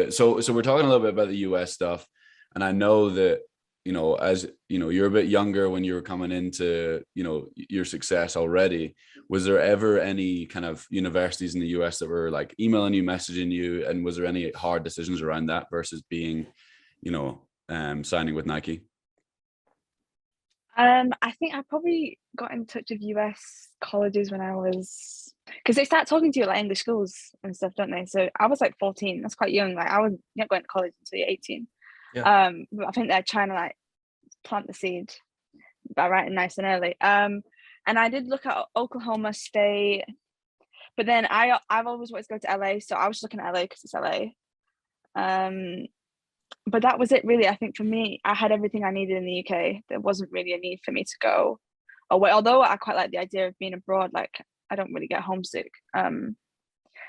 it. So we're talking a little bit about the US stuff, and I know that, as you're a bit younger when you were coming into, your success already. Was there ever any kind of universities in the US that were like emailing you, messaging you, and was there any hard decisions around that versus being, signing with Nike? I think I probably got in touch with US colleges when I was, because they start talking to you like English schools and stuff, don't they? So I was like 14. That's quite young. Like I was not going to college until you're 18. Yeah. But I think they're trying to like plant the seed by writing nice and early. And I did look at Oklahoma State, but then I've always wanted to go to LA, so I was just looking at LA because it's LA. But that was it really. I think for me, I had everything I needed in the UK. There wasn't really a need for me to go away, although I quite like the idea of being abroad. Like I don't really get homesick. I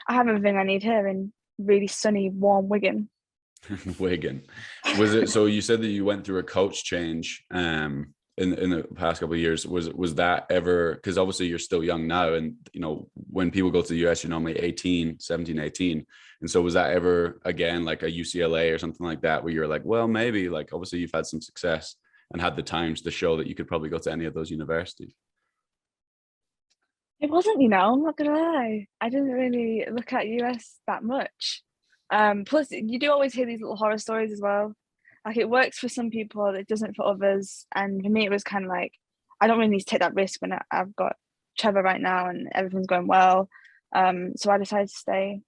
have everything I need here in really sunny, warm Wigan. Wigan. Was it, so you said that you went through a coach change in the past couple of years. Was that ever, because obviously you're still young now, and when people go to the US you're normally 17, 18, and so was that ever again like a UCLA or something like that where you're like, well, maybe, like obviously you've had some success and had the times to show that you could probably go to any of those universities? It wasn't, I'm not gonna lie, I didn't really look at US that much. Plus you do always hear these little horror stories as well. Like it works for some people, it doesn't for others. And for me, it was kind of like, I don't really need to take that risk when I've got Trevor right now and everything's going well. So I decided to stay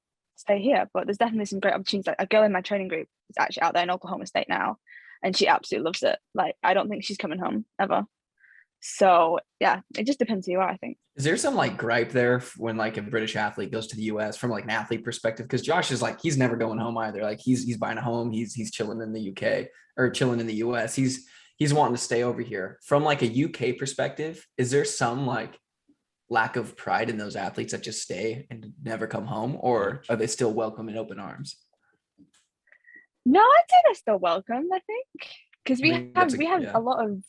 here. But there's definitely some great opportunities. Like a girl in my training group is actually out there in Oklahoma State now, and she absolutely loves it. Like I don't think she's coming home ever. So yeah, it just depends who you are, I think. Is there some like gripe there when like a British athlete goes to the US from like an athlete perspective? Because Josh is like, he's never going home either. Like he's buying a home, he's chilling in the UK or chilling in the US. He's wanting to stay over here. From like a UK perspective, is there some like lack of pride in those athletes that just stay and never come home, or are they still welcome in open arms? No, I'd say they're still welcome, I think, because we have yeah. a lot of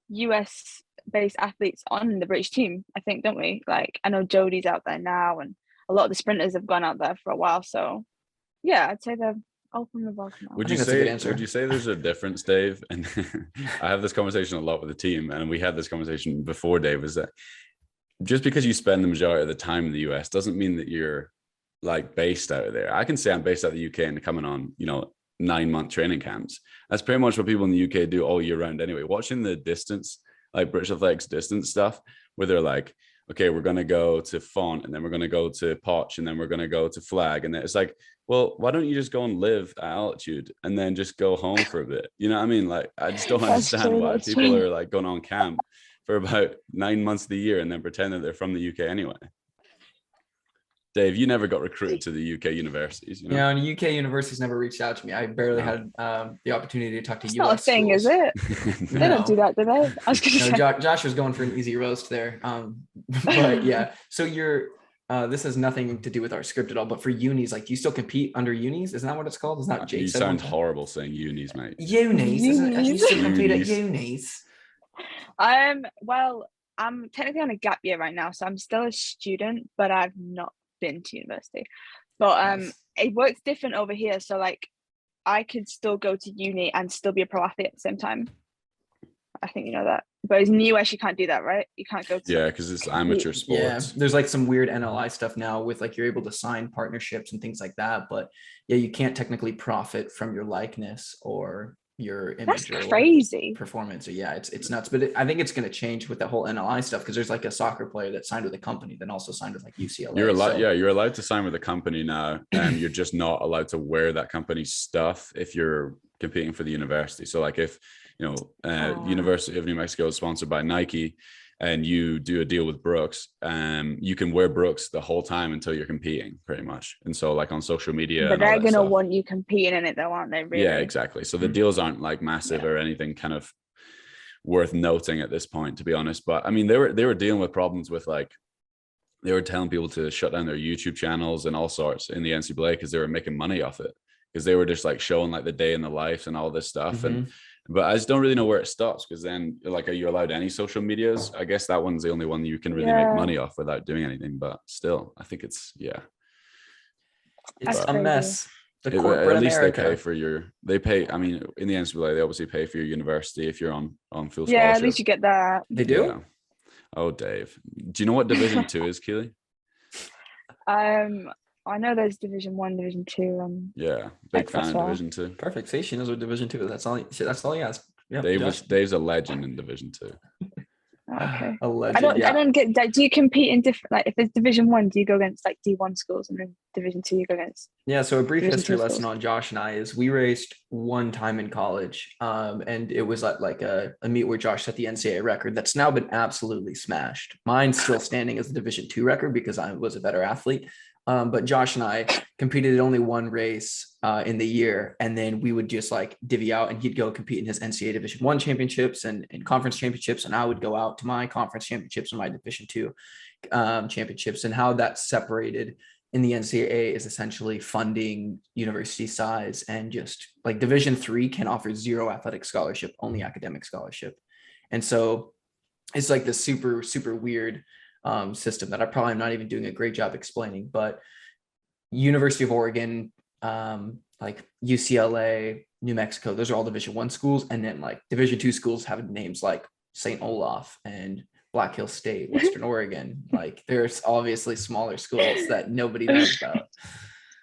US based athletes on the British team, I think, don't we? Like I know Jodie's out there now, and a lot of the sprinters have gone out there for a while. So yeah, I'd say they're open and welcome. Would you say there's a difference, Dave? And I have this conversation a lot with the team, and we had this conversation before, Dave, is that just because you spend the majority of the time in the US doesn't mean that you're like based out of there. I can say I'm based out of the UK and coming on, 9-month training camps. That's pretty much what people in the UK do all year round anyway. Watching the distance, like British Athletics distance stuff, where they're like, okay, we're going to go to Font, and then we're going to go to Potch, and then we're going to go to Flag. And then it's like, well, why don't you just go and live at altitude and then just go home for a bit? You know what I mean? Like, I just don't understand why people are like going on camp for about 9 months of the year and then pretend that they're from the UK anyway. Dave, you never got recruited to the UK universities, Yeah, and UK universities never reached out to me. I barely had the opportunity to talk to It's US not a thing, schools. is it? They don't do that, do they? I was gonna say. Josh was going for an easy roast there. But yeah, so you're this has nothing to do with our script at all, but for unis, like, do you still compete under unis? Isn't that what it's called? Is that Jake? You sound horrible saying unis, mate. Unis. You still compete at unis? Well, I'm technically on a gap year right now, so I'm still a student, but I've not been to university. But Nice. It works different over here. So like I could still go to uni and still be a pro athlete at the same time. I think you know that. But in the US you can't do that, right? You can't go to because it's amateur sports. Yeah, there's like some weird NLI stuff now with like you're able to sign partnerships and things like that. But yeah, you can't technically profit from your likeness or your image. That's crazy. Or performance. So yeah, it's nuts. But I think it's going to change with the whole NLI stuff, because there's like a soccer player that signed with a company, then also signed with like UCLA. You're allowed to sign with a company now, and you're just not allowed to wear that company's stuff if you're competing for the university. So like if University of New Mexico is sponsored by Nike and you do a deal with Brooks, you can wear Brooks the whole time until you're competing, pretty much. And so like on social media, but they're gonna want you competing in it though, aren't they? Really? Yeah, exactly. So the deals aren't like massive or anything kind of worth noting at this point, to be honest. But I mean, they were dealing with problems with like, they were telling people to shut down their YouTube channels and all sorts in the NCAA because they were making money off it, because they were just like showing like the day in the life and all this stuff. But I just don't really know where it stops, because then like, are you allowed any social medias? I guess that one's the only one you can really make money off without doing anything. But still, I think it's a mess. The corporate at least America. they pay. I mean, in the NCAA, they obviously pay for your university if you're on full Yeah, scholarship. at least you get that. They do. Yeah. Oh, Dave, do you know what Division 2 is, Keely? I know there's Division 1, Division 2, and Yeah, big fan that's of all. Division 2. Perfect. See, she knows what Division 2 is. That's all he has. Yeah, Dave's a legend in Division 2. Oh, okay. A legend. I don't get that. Do you compete in different, like if there's Division 1, do you go against like D1 schools, and then Division 2 you go against? Yeah, so a brief Division history 2 lesson schools. on Josh and I is we raced one time in college, and it was like a meet where Josh set the NCAA record that's now been absolutely smashed. Mine's still standing as the Division 2 record because I was a better athlete. But Josh and I competed in only one race in the year, and then we would just like divvy out, and he'd go compete in his NCAA Division 1 championships and conference championships, and I would go out to my conference championships and my Division 2 championships. And how that's separated in the NCAA is essentially funding university size, and just like Division 3 can offer zero athletic scholarship, only academic scholarship. And so it's like this super, super weird system that I probably am not even doing a great job explaining. But University of Oregon, like UCLA, New Mexico, those are all Division 1 schools. And then like Division 2 schools have names like St. Olaf and Black Hills State, Western Oregon. Like there's obviously smaller schools that nobody knows about.